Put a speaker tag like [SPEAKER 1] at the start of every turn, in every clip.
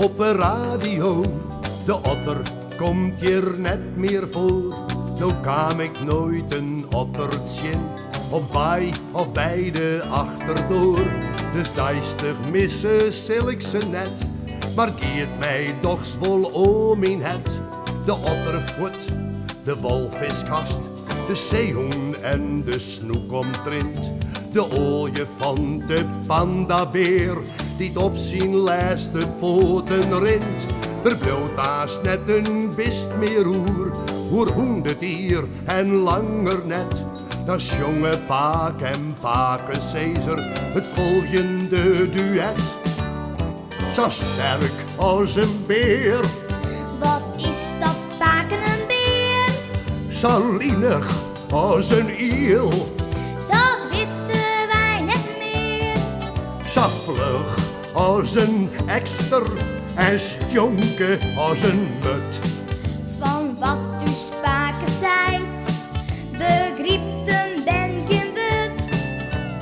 [SPEAKER 1] op de radio. De otter komt hier net meer voor. Nou kwam ik nooit een ottertje op bij of bij de achterdoor. Dus duistig missen zal ik ze net, maar keert mij toch vol om in het. De ottervoet, de walviskast, de zeehoen en de snoek omtrint. De olifant, de pandabeer, die op zijn laatste poten rint. Er bloot haast net een bist meer hoe 100 hier en langer net. Dat is jonge Paak en Pake Caesar, het volgende duet. Zo sterk als een beer.
[SPEAKER 2] Wat is dat Paken een beer?
[SPEAKER 1] Zo lienig als een iel.
[SPEAKER 2] Dat weten wij net meer.
[SPEAKER 1] Zo vlug als een ekster en stjonke als een mut.
[SPEAKER 2] Van wat u Paken zijt, begriepten ben geen wut.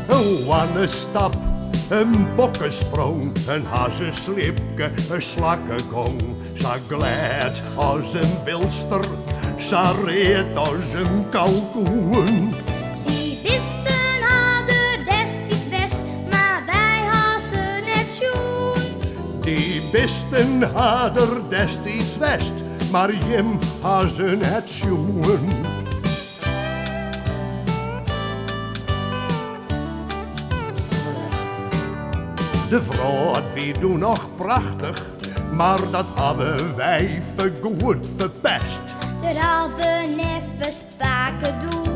[SPEAKER 1] Een wannestap, een bokkensprong, een hazenslipke, een slakkengong. Zo glad als een wilster, zo reed als een kalkoen.
[SPEAKER 2] Die wisten hadden destijds west, maar wij hassen het schoen.
[SPEAKER 1] Die bisten hadden destijds west, maar Jim hazen het schoen. De vrouw wie doen nog prachtig, maar dat hadden wij vergoed verpest.
[SPEAKER 2] Er hadden even Paken doen,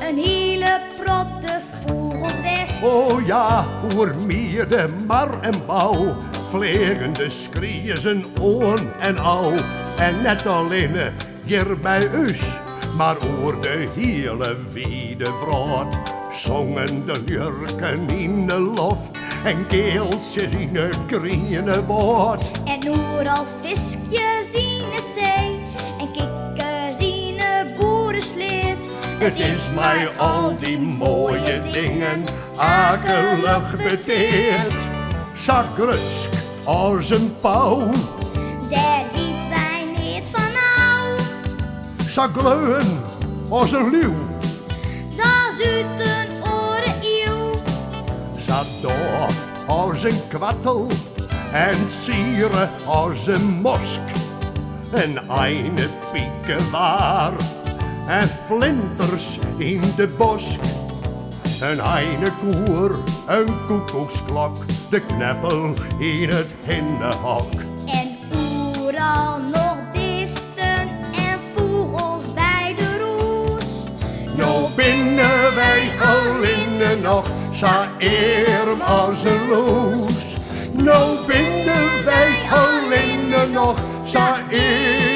[SPEAKER 2] een hele protte vogelswest.
[SPEAKER 1] Oh ja, oer mierde mar en bouw, vliegende skrieën zijn oon en au. En net alleen hier bij us, maar oer de hele wiede vrood, zongen de jurken in de loft en keeltjes in het groene woord.
[SPEAKER 2] En overal visjes in de zee en kikkers in de boerensleed.
[SPEAKER 1] Het is mij al die mooie dingen akelig beteerd. Zo grutsk als een pauw,
[SPEAKER 2] Daar liet wij niet van nou.
[SPEAKER 1] zo gleun als een leeuw.
[SPEAKER 2] Dat is uit een oren eeuw.
[SPEAKER 1] Zo doof als een kwattel en sieren als een mosk. En eine pieken waar en flinters in de bosk. Een eine koer, een koekoeksklok, de kneppel in het hindehok.
[SPEAKER 2] En overal nog beesten en vogels bij de roes.
[SPEAKER 1] Nou binnen wij alleen nog, zo eer als een loes. Nou binnen wij alleen nog, zo eer